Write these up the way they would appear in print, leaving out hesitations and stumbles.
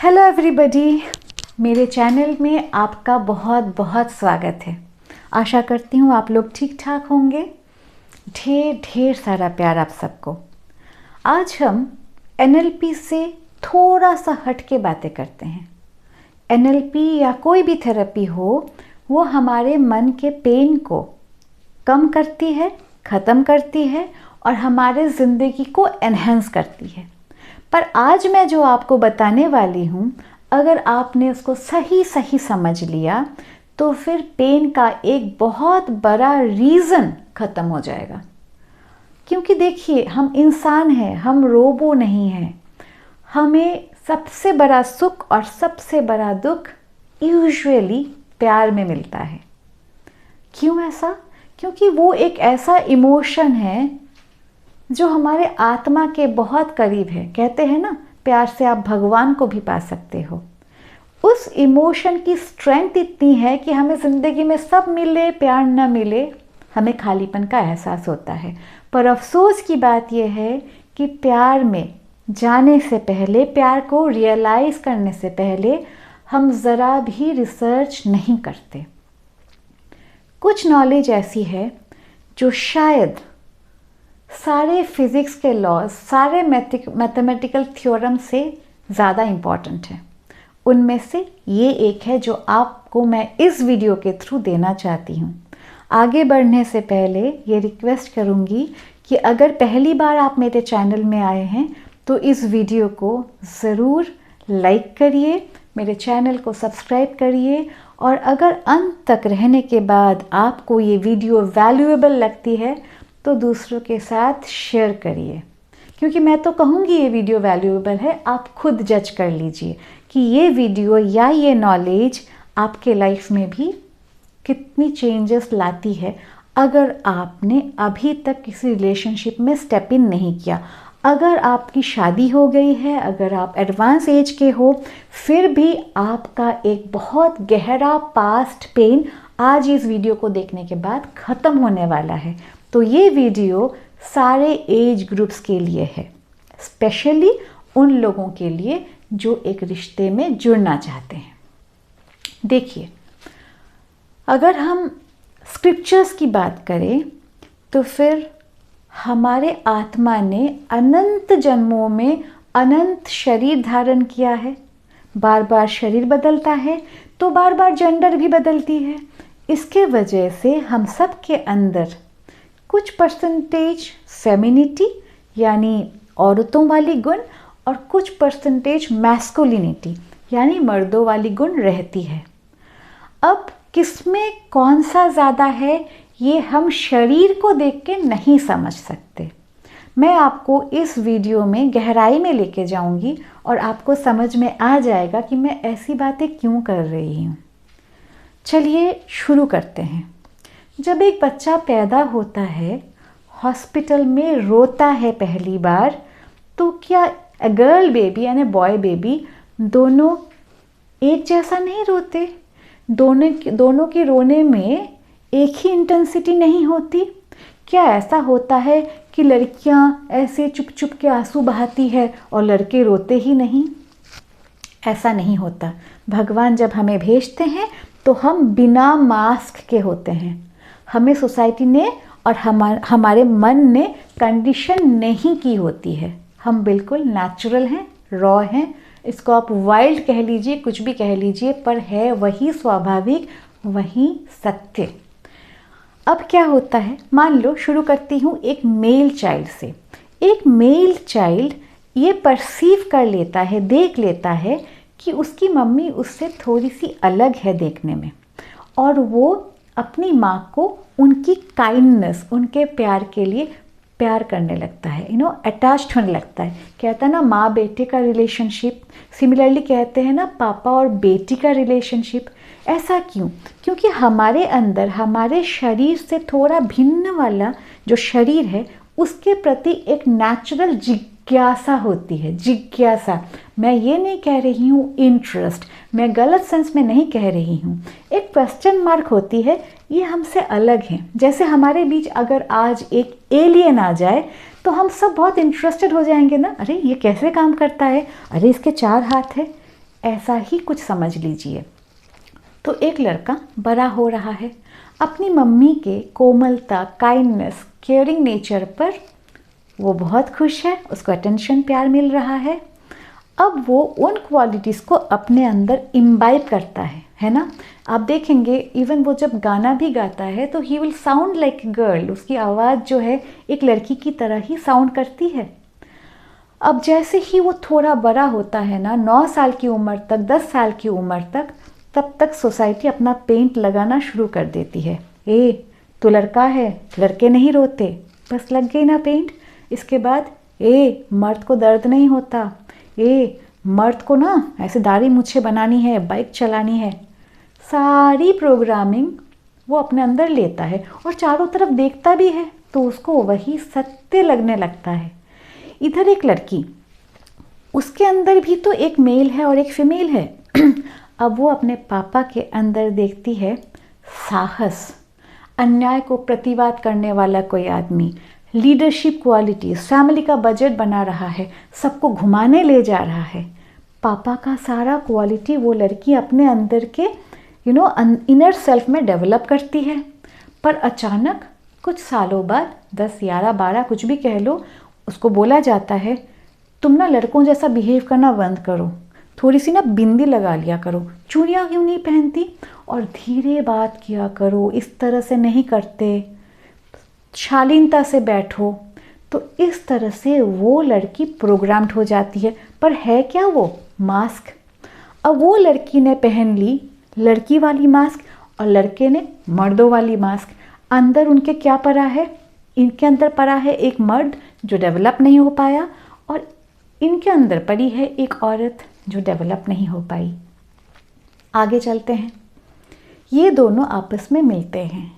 Hello everybody, मेरे channel में आपका बहुत बहुत स्वागत है। आशा करती हूँ आप लोग ठीक ठाक होंगे। ढेर ढेर सारा प्यार आप सबको। आज हम एनएलपी से थोड़ा सा हट के बातें करते हैं। एनएलपी या कोई भी थेरेपी हो, वो हमारे मन के पेन को कम करती है, ख़त्म करती है और हमारे ज़िंदगी को एनहेंस करती है। पर आज मैं जो आपको बताने वाली हूँ, अगर आपने उसको सही सही समझ लिया तो फिर पेन का एक बहुत बड़ा रीज़न ख़त्म हो जाएगा। क्योंकि देखिए, हम इंसान हैं, हम रोबो नहीं हैं। हमें सबसे बड़ा सुख और सबसे बड़ा दुख यूजुअली प्यार में मिलता है। क्यों ऐसा? क्योंकि वो एक ऐसा इमोशन है जो हमारे आत्मा के बहुत करीब है। कहते हैं ना, प्यार से आप भगवान को भी पा सकते हो। उस इमोशन की स्ट्रेंथ इतनी है कि हमें ज़िंदगी में सब मिले, प्यार न मिले, हमें खालीपन का एहसास होता है। पर अफसोस की बात यह है कि प्यार में जाने से पहले, प्यार को रियलाइज़ करने से पहले हम ज़रा भी रिसर्च नहीं करते। कुछ नॉलेज ऐसी है जो शायद सारे फिज़िक्स के लॉज, सारे मैथमेटिकल थ्योरम से ज़्यादा इम्पॉर्टेंट है। उनमें से ये एक है जो आपको मैं इस वीडियो के थ्रू देना चाहती हूँ। आगे बढ़ने से पहले ये रिक्वेस्ट करूँगी कि अगर पहली बार आप मेरे चैनल में आए हैं तो इस वीडियो को ज़रूर लाइक करिए, मेरे चैनल को सब्सक्राइब करिए और अगर अंत तक रहने के बाद आपको ये वीडियो वैल्यूएबल लगती है तो दूसरों के साथ शेयर करिए। क्योंकि मैं तो कहूँगी ये वीडियो वैल्यूएबल है, आप खुद जज कर लीजिए कि ये वीडियो या ये नॉलेज आपके लाइफ में भी कितनी चेंजेस लाती है। अगर आपने अभी तक किसी रिलेशनशिप में स्टेप इन नहीं किया, अगर आपकी शादी हो गई है, अगर आप एडवांस एज के हो, फिर भी आपका एक बहुत गहरा पास्ट पेन आज इस वीडियो को देखने के बाद ख़त्म होने वाला है। तो ये वीडियो सारे एज ग्रुप्स के लिए है, स्पेशली उन लोगों के लिए जो एक रिश्ते में जुड़ना चाहते हैं। देखिए, अगर हम स्क्रिप्चर्स की बात करें तो फिर हमारे आत्मा ने अनंत जन्मों में अनंत शरीर धारण किया है। बार बार शरीर बदलता है तो बार बार जेंडर भी बदलती है। इसके वजह से हम सब के अंदर कुछ परसेंटेज फेमिनिटी यानी औरतों वाली गुण और कुछ परसेंटेज मैस्कुलिनिटी यानी मर्दों वाली गुण रहती है। अब किसमें कौन सा ज़्यादा है ये हम शरीर को देख के नहीं समझ सकते। मैं आपको इस वीडियो में गहराई में लेके जाऊंगी और आपको समझ में आ जाएगा कि मैं ऐसी बातें क्यों कर रही हूँ। चलिए शुरू करते हैं। जब एक बच्चा पैदा होता है, हॉस्पिटल में रोता है पहली बार, तो क्या गर्ल बेबी यानी बॉय बेबी दोनों एक जैसा नहीं रोते? दोनों के रोने में एक ही इंटेंसिटी नहीं होती? क्या ऐसा होता है कि लड़कियां ऐसे चुप चुप के आंसू बहाती है और लड़के रोते ही नहीं? ऐसा नहीं होता। भगवान जब हमें भेजते हैं तो हम बिना मास्क के होते हैं। हमें सोसाइटी ने और हमारे मन ने कंडीशन नहीं की होती है। हम बिल्कुल नेचुरल हैं, रॉ हैं। इसको आप वाइल्ड कह लीजिए, कुछ भी कह लीजिए, पर है वही स्वाभाविक, वही सत्य। अब क्या होता है, मान लो शुरू करती हूँ एक मेल चाइल्ड से। एक मेल चाइल्ड ये परसीव कर लेता है, देख लेता है कि उसकी मम्मी उससे थोड़ी सी अलग है देखने में, और वो अपनी माँ को उनकी काइंडनेस, उनके प्यार के लिए प्यार करने लगता है, अटैच्ड होने लगता है। कहता है ना माँ बेटे का रिलेशनशिप, सिमिलरली कहते हैं ना पापा और बेटी का रिलेशनशिप। ऐसा क्यों? क्योंकि हमारे अंदर, हमारे शरीर से थोड़ा भिन्न वाला जो शरीर है, उसके प्रति एक नेचुरल जिज्ञासा होती है। जिज्ञासा, मैं ये नहीं कह रही हूँ इंटरेस्ट, मैं गलत सेंस में नहीं कह रही हूँ, एक क्वेश्चन मार्क होती है, ये हमसे अलग हैं। जैसे हमारे बीच अगर आज एक एलियन आ जाए तो हम सब बहुत इंटरेस्टेड हो जाएंगे ना, अरे ये कैसे काम करता है, अरे इसके 4 हाथ है। ऐसा ही कुछ समझ लीजिए। तो एक लड़का बड़ा हो रहा है, अपनी मम्मी के कोमलता, काइंडनेस, केयरिंग नेचर पर वो बहुत खुश है, उसको अटेंशन, प्यार मिल रहा है। अब वो उन क्वालिटीज़ को अपने अंदर इम्बाइब करता है ना। आप देखेंगे इवन वो जब गाना भी गाता है तो he will sound like a girl, उसकी आवाज़ जो है एक लड़की की तरह ही साउंड करती है। अब जैसे ही वो थोड़ा बड़ा होता है ना, 9 साल की उम्र तक, 10 साल की उम्र तक, तब तक सोसाइटी अपना पेंट लगाना शुरू कर देती है। तो लड़का है, लड़के नहीं रोते, बस लग गई ना पेंट। इसके बाद मर्द को दर्द नहीं होता, मर्द को ना ऐसे दाढ़ी मूछें बनानी है, बाइक चलानी है। सारी प्रोग्रामिंग वो अपने अंदर लेता है और चारों तरफ देखता भी है तो उसको वही सत्य लगने लगता है। इधर एक लड़की, उसके अंदर भी तो एक मेल है और एक फीमेल है। अब वो अपने पापा के अंदर देखती है साहस, अन्याय को प्रतिवाद करने वाला कोई आदमी, लीडरशिप क्वालिटीज, फैमिली का बजट बना रहा है, सबको घुमाने ले जा रहा है। पापा का सारा क्वालिटी वो लड़की अपने अंदर के इनर सेल्फ में डेवलप करती है। पर अचानक कुछ सालों बाद, 10, 11, 12 कुछ भी कह लो, उसको बोला जाता है तुम ना लड़कों जैसा बिहेव करना बंद करो, थोड़ी सी ना बिंदी लगा लिया करो, चूड़ियाँ क्यों नहीं पहनती, और धीरे बात किया करो, इस तरह से नहीं करते, शालीनता से बैठो। तो इस तरह से वो लड़की प्रोग्राम्ड हो जाती है। पर है क्या वो? मास्क। अब वो लड़की ने पहन ली लड़की वाली मास्क और लड़के ने मर्दों वाली मास्क। अंदर उनके क्या पड़ा है? इनके अंदर पड़ा है एक मर्द जो डेवलप नहीं हो पाया और इनके अंदर पड़ी है एक औरत जो डेवलप नहीं हो पाई। आगे चलते हैं। ये दोनों आपस में मिलते हैं।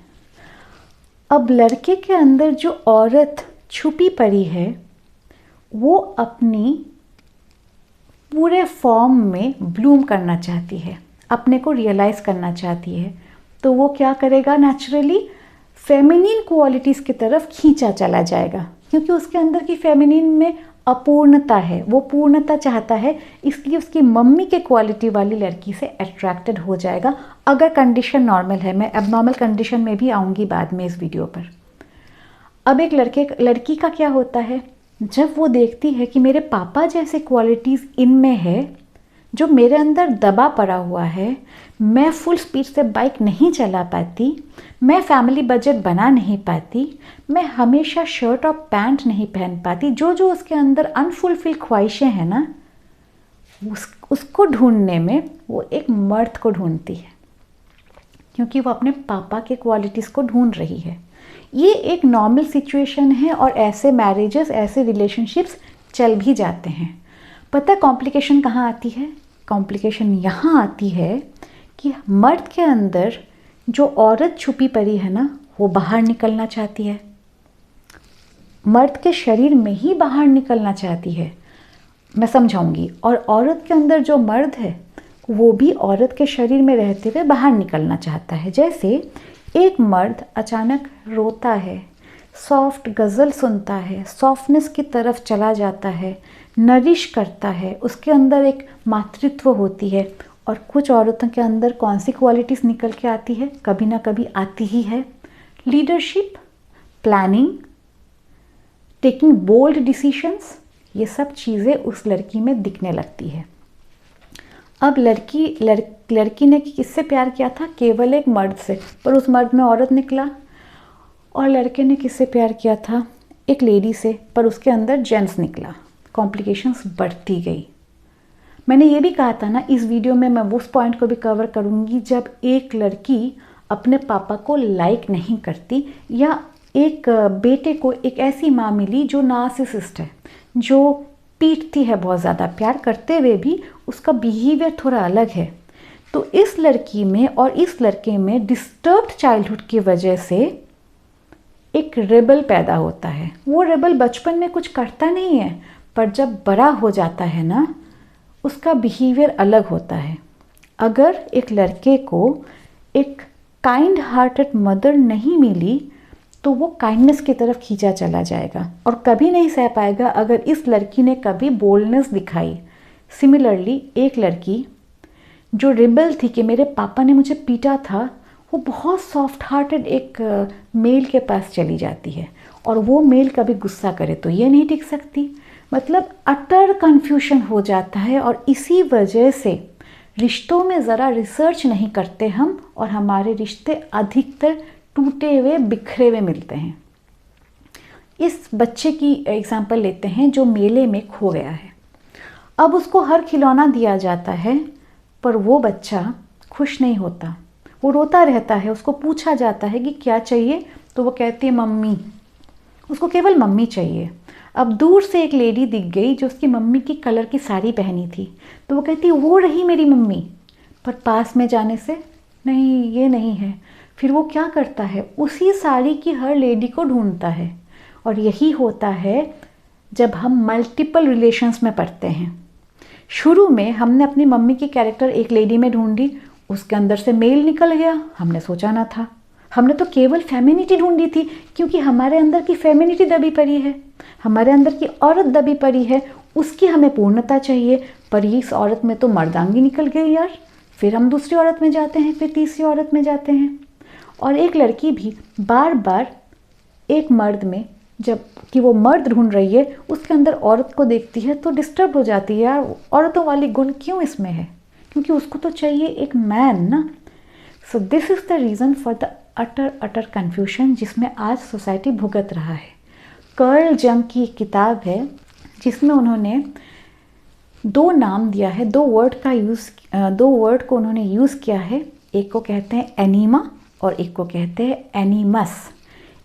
अब लड़के के अंदर जो औरत छुपी पड़ी है वो अपनी पूरे फॉर्म में ब्लूम करना चाहती है, अपने को रियलाइज़ करना चाहती है। तो वो क्या करेगा? नेचुरली फेमिनिन क्वालिटीज़ की तरफ खींचा चला जाएगा, क्योंकि उसके अंदर की फेमिनिन में अपूर्णता है, वो पूर्णता चाहता है, इसलिए उसकी मम्मी के क्वालिटी वाली लड़की से अट्रैक्टेड हो जाएगा, अगर कंडीशन नॉर्मल है। मैं एबनॉर्मल कंडीशन में भी आऊँगी बाद में इस वीडियो पर। अब एक लड़की का क्या होता है? जब वो देखती है कि मेरे पापा जैसे क्वालिटीज़ इनमें है जो मेरे अंदर दबा पड़ा हुआ है, मैं फुल स्पीड से बाइक नहीं चला पाती, मैं फैमिली बजट बना नहीं पाती, मैं हमेशा शर्ट और पैंट नहीं पहन पाती, जो जो उसके अंदर अनफुलफिल ख्वाहिशें हैं ना, उसको ढूंढने में वो एक मर्द को ढूंढती है, क्योंकि वो अपने पापा के क्वालिटीज़ को ढूंढ रही है। ये एक नॉर्मल सिचुएशन है और ऐसे मैरिजेस, ऐसे रिलेशनशिप्स चल भी जाते हैं। पता है कॉम्प्लिकेशन कहाँ आती है? कॉम्प्लिकेशन यहाँ आती है कि मर्द के अंदर जो औरत छुपी पड़ी है ना, वो बाहर निकलना चाहती है, मर्द के शरीर में ही बाहर निकलना चाहती है। मैं समझाऊंगी। और औरत के अंदर जो मर्द है वो भी औरत के शरीर में रहते हुए बाहर निकलना चाहता है। जैसे एक मर्द अचानक रोता है, सॉफ्ट गज़ल सुनता है, सॉफ्टनेस की तरफ चला जाता है, नरिश करता है, उसके अंदर एक मातृत्व होती है। और कुछ औरतों के अंदर कौन सी क्वालिटीज़ निकल के आती है? कभी ना कभी आती ही है, leadership, planning, taking bold decisions. ये सब चीज़ें उस लड़की में दिखने लगती है। अब लड़की ने किससे प्यार किया था? केवल एक मर्द से, पर उस मर्द में औरत निकला। और लड़के ने किससे प्यार किया था? एक लेडी से, पर उसके अंदर जेंट्स निकला। कॉम्प्लिकेशंस बढ़ती गई। मैंने ये भी कहा था ना, इस वीडियो में मैं उस पॉइंट को भी कवर करूँगी जब एक लड़की अपने पापा को लाइक नहीं करती, या एक बेटे को एक ऐसी माँ मिली जो नार्सिसिस्ट है, जो पीटती है बहुत ज़्यादा, प्यार करते हुए भी उसका बिहेवियर थोड़ा अलग है। तो इस लड़की में और इस लड़के में डिस्टर्ब्ड चाइल्डहुड की वजह से एक रेबल पैदा होता है। वो रेबल बचपन में कुछ करता नहीं है, पर जब बड़ा हो जाता है ना, उसका बिहेवियर अलग होता है। अगर एक लड़के को एक काइंड हार्टेड मदर नहीं मिली तो वो काइंडनेस की तरफ खींचा चला जाएगा और कभी नहीं सह पाएगा अगर इस लड़की ने कभी बोल्डनेस दिखाई। सिमिलरली एक लड़की जो रिबल थी कि मेरे पापा ने मुझे पीटा था, वो बहुत सॉफ्ट हार्टेड एक मेल के पास चली जाती है, और वो मेल कभी गुस्सा करे तो ये नहीं टिक सकती। मतलब अटर कन्फ्यूजन हो जाता है, और इसी वजह से रिश्तों में ज़रा रिसर्च नहीं करते हम, और हमारे रिश्ते अधिकतर टूटे हुए बिखरे हुए मिलते हैं। इस बच्चे की एग्जाम्पल लेते हैं जो मेले में खो गया है। अब उसको हर खिलौना दिया जाता है, पर वो बच्चा खुश नहीं होता, वो रोता रहता है। उसको पूछा जाता है कि क्या चाहिए, तो वो कहती है मम्मी, उसको केवल मम्मी चाहिए। अब दूर से एक लेडी दिख गई जो उसकी मम्मी की कलर की साड़ी पहनी थी, तो वो कहती है वो रही मेरी मम्मी, पर पास में जाने से नहीं, ये नहीं है। फिर वो क्या करता है, उसी साड़ी की हर लेडी को ढूंढता है। और यही होता है जब हम मल्टीपल रिलेशंस में पढ़ते हैं। शुरू में हमने अपनी मम्मी की कैरेक्टर एक लेडी में ढूंढी, उसके अंदर से मेल निकल गया, हमने सोचा ना था। हमने तो केवल फेमिनिटी ढूंढी थी, क्योंकि हमारे अंदर की फेमिनिटी दबी पड़ी है, हमारे अंदर की औरत दबी पड़ी है, उसकी हमें पूर्णता चाहिए। पर इस औरत में तो मर्दांगी निकल गई यार। फिर हम दूसरी औरत में जाते हैं, फिर तीसरी औरत में जाते हैं। और एक लड़की भी बार बार एक मर्द में, जब कि वो मर्द ढूंढ रही है, उसके अंदर औरत को देखती है तो डिस्टर्ब हो जाती है, यार औरतों वाली गुण क्यों इसमें है, क्योंकि उसको तो चाहिए एक मैन ना। So this is the reason for the utter confusion जिसमें आज सोसाइटी भुगत रहा है। कर्ल जंग की एक किताब है जिसमें उन्होंने दो नाम दिया है, दो वर्ड को उन्होंने यूज़ किया है। एक को कहते हैं एनीमा और एक को कहते हैं एनीमस।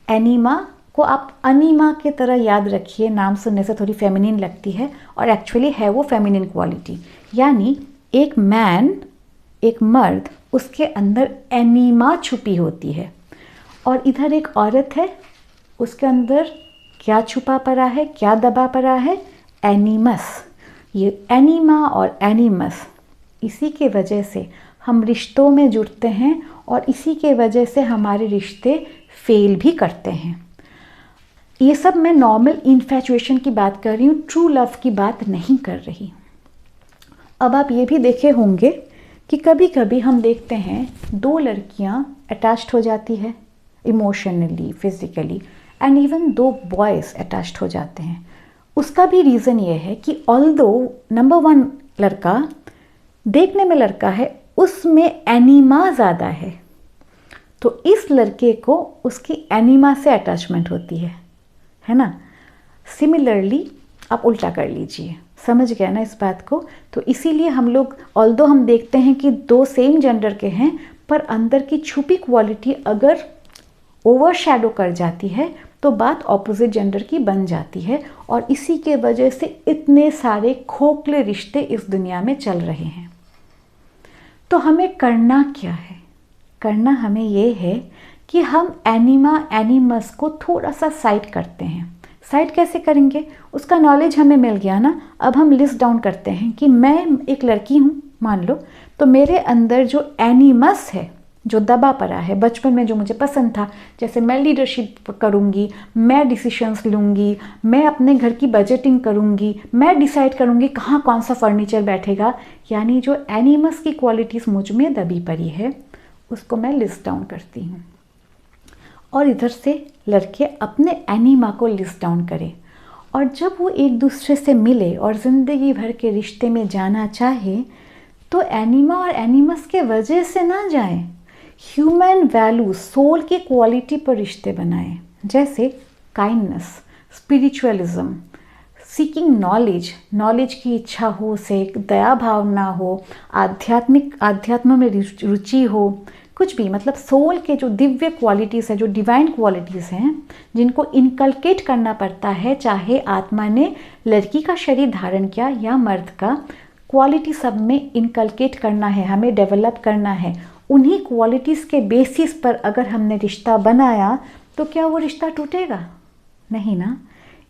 एनीमा को आप अनीमा के तरह याद रखिए, नाम सुनने से थोड़ी फेमिनिन लगती है, और एक्चुअली है वो फेमिनिन क्वालिटी। यानी एक मैन, एक मर्द, उसके अंदर एनीमा छुपी होती है, और इधर एक औरत है, उसके अंदर क्या छुपा पड़ा है, क्या दबा पड़ा है, एनीमस। ये एनीमा और एनीमस, इसी के वजह से हम रिश्तों में जुड़ते हैं, और इसी के वजह से हमारे रिश्ते फेल भी करते हैं। ये सब मैं नॉर्मल इन्फैचुएशन की बात कर रही हूँ, ट्रू लव की बात नहीं कर रही। अब आप ये भी देखे होंगे कि कभी कभी हम देखते हैं दो लड़कियाँ अटैच्ड हो जाती है emotionally, physically, and even though boys attached हो जाते हैं। उसका भी रीज़न ये है कि ऑल्दो नंबर वन लड़का देखने में लड़का है, उसमें एनीमा ज़्यादा है, तो इस लड़के को उसकी एनीमा से अटैचमेंट होती है ना। सिमिलरली आप उल्टा कर लीजिए, समझ गया ना इस बात को। तो इसीलिए हम लोग, ऑल्दो हम देखते हैं कि दो सेम जेंडर के हैं, पर अंदर की छुपी क्वालिटी अगर ओवरशैडो कर जाती है तो बात ऑपोजिट जेंडर की बन जाती है, और इसी के वजह से इतने सारे खोखले रिश्ते इस दुनिया में चल रहे हैं। तो हमें करना क्या है? करना हमें ये है कि हम एनीमा एनीमस को थोड़ा सा साइड करते हैं। साइड कैसे करेंगे? उसका नॉलेज हमें मिल गया ना। अब हम लिस्ट डाउन करते हैं कि मैं एक लड़की हूँ मान लो, तो मेरे अंदर जो एनीमस है, जो दबा पड़ा है बचपन में जो मुझे पसंद था, जैसे मैं लीडरशिप करूँगी, मैं डिसीशंस लूँगी, मैं अपने घर की बजटिंग करूँगी, मैं डिसाइड करूँगी कहाँ कौन सा फर्नीचर बैठेगा, यानी जो एनीमस की क्वालिटीज़ मुझ में दबी पड़ी है उसको मैं लिस्ट डाउन करती हूँ। और इधर से लड़के अपने एनीमा को लिस्ट डाउन करें, और जब वो एक दूसरे से मिले और ज़िंदगी भर के रिश्ते में जाना चाहे तो एनीमा और एनीमस के वजह से ना जाएं, ह्यूमन वैल्यू, सोल की क्वालिटी पर रिश्ते बनाएं, जैसे काइंडनेस, स्पिरिचुअलिज्म, सीकिंग नॉलेज की इच्छा हो, से दया भावना हो, आध्यात्म में रुचि हो, कुछ भी, मतलब सोल के जो दिव्य क्वालिटीज़ है, जो डिवाइन क्वालिटीज़ हैं, जिनको इनकलकेट करना पड़ता है, चाहे आत्मा ने लड़की का शरीर धारण किया या मर्द का, क्वालिटी सब में इनकलकेट करना है, हमें डेवलप करना है। उन्हीं क्वालिटीज़ के बेसिस पर अगर हमने रिश्ता बनाया तो क्या वो रिश्ता टूटेगा? नहीं ना।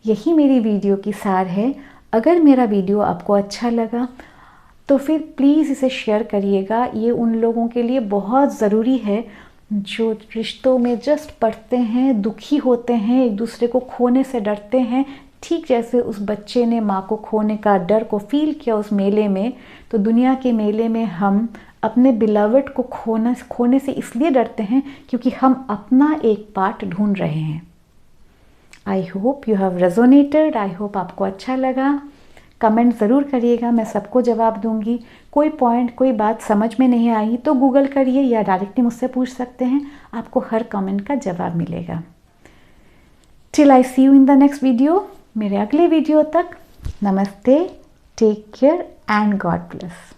यही मेरी वीडियो की सार है। अगर मेरा वीडियो आपको अच्छा लगा तो फिर प्लीज़ इसे शेयर करिएगा। ये उन लोगों के लिए बहुत ज़रूरी है जो रिश्तों में जस्ट पड़ते हैं, दुखी होते हैं, एक दूसरे को खोने से डरते हैं, ठीक जैसे उस बच्चे ने माँ को खोने का डर को फील किया उस मेले में, तो दुनिया के मेले में हम अपने बिलवड को खोने से इसलिए डरते हैं क्योंकि हम अपना एक पार्ट ढूंढ रहे हैं। I hope you have resonated, I hope आपको अच्छा लगा। कमेंट ज़रूर करिएगा, मैं सबको जवाब दूंगी। कोई पॉइंट, कोई बात समझ में नहीं आई तो गूगल करिए या डायरेक्टली मुझसे पूछ सकते हैं, आपको हर कमेंट का जवाब मिलेगा। Till I see you in the next video, मेरे अगले वीडियो तक नमस्ते, take care and God bless.